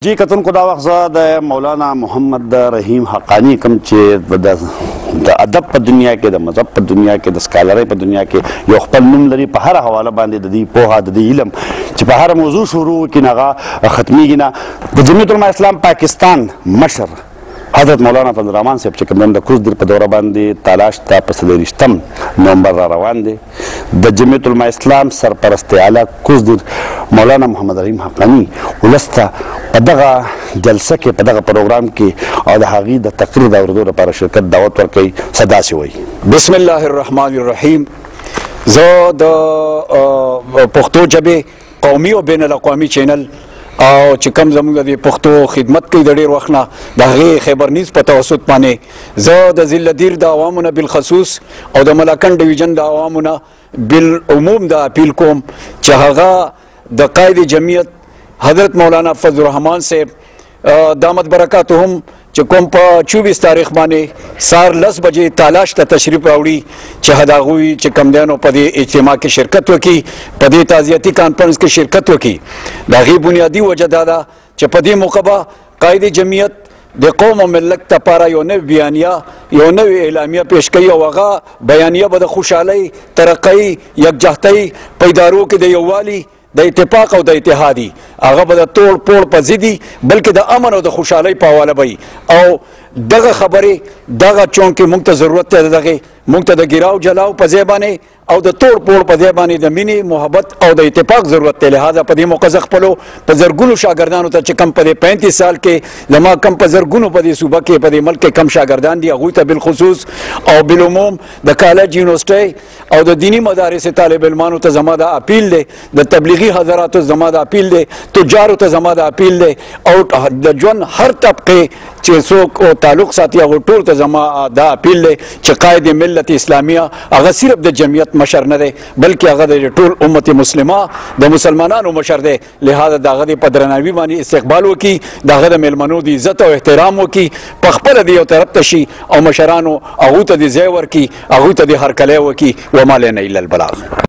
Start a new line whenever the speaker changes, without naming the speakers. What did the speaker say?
जी कतुनको دا وخت د مولانا محمد رحیم حقانی کوم چې د ادب په دنیا کې د مذهب په دنیا کې د سکالرۍ په دنیا کې یو خپل نوم لري په هر حواله باندې د دې پوهه د دې علم چې په هر موضوع شروع کړي هغه ختمیږي نه د جمعیت العلماء اسلام پاکستان مشر حضرت مولانا فضل الرحمن صاحب چې کوم د کوز در په دوره باندې تلاش ته په 23 نومبر را روان دي د جمعیت العلماء اسلام سرپرست اعلی کوز در مولانا محمد رحیم حقانی ولسته په دغه جلسه کې په دغه پروګرام کې او د هغې د تقریر د اورېدو لپاره شرکت دعوت ورکوي څه داسې وایي.
بسم الله الرحمن الرحیم. زه د پښتو ژبې قومي او بین الاقوامي چینل او چې کوم زموږ د پښتو خدمت کوي د ډېر وخت نه د هغې خیبر نیوز په توسط باندې زه د ضلع دیر د عوامو نه بالخصوص او د ملاکنډ ډویژن د عوامو نه بالعموم د اپیل کوم چې هغه د قائد جمعیت حضرت مولانا فضل الرحمن صاحب دامت برکاتهم چې کوم په 24 تاریخ باندې سار 10 بجې تالاش ته تشریف راوړي چې هغوی چې کم دیانو په دې اجتماع کې شرکت وکړي په دې تعزیتي کانفرنس کې شرکت وکړي. د هغې بنیادي وجه دا ده چې په دې موقع به قائد جمعیت د قوم او ملت لپاره یو نوې بیانیه یو نوې اعلامیه پیش کوي او هغه بیانیه به د خوشحالۍ ترقۍ یکجهتۍ په ادارو کې د یووالي د اتفاق او د اتحادي هغه به د توړ پوړ په ضدي بلکې د امن او د خوشحالۍ په حواله به او دغه خبرې دغه چونکې موږ ته ضرورت دی دغه موږ ته د ګیراو جلاو په ځای باندې او د توړ پوړ په ځای باندې د مینې محبت او د اتفاق ضرورت دی. لهذا په دې موقع زه خپلو په زرګونو شاګردانو ته چې کم په دې 35 سال کې زما کم په زرګونو په دې صوبه کې په دې ملک کې کم شاګردان دي هغوی ته بالخصوص او بالعموم د کالج یونیورسټۍ او د دینی مدارس طالب علمانو ته زما د اپیل دی د تبلیغي حضراتو زما د اپیل دی تجارو ته زما د اپیل دی او د ژوند هر طبقې چې څوک او تعلق ساتي هغو ټول ته زما دا اپیل دی چې قائد ملت اسلامیه هغه صرف د جمعیت مشر نه دی بلکې هغه د ټول امت مسلمه د مسلمانانو مشر دی. لهذا د هغه په درناوي باندې استقبال وکړي د هغه د میلمنو د عزت او احترام وکړي په خپله د یو طرف ته شي او مشرانو هغوی ته د ځای ورکړي هغوی ته د هرکلی وکړي وما لنا الا البلاغ.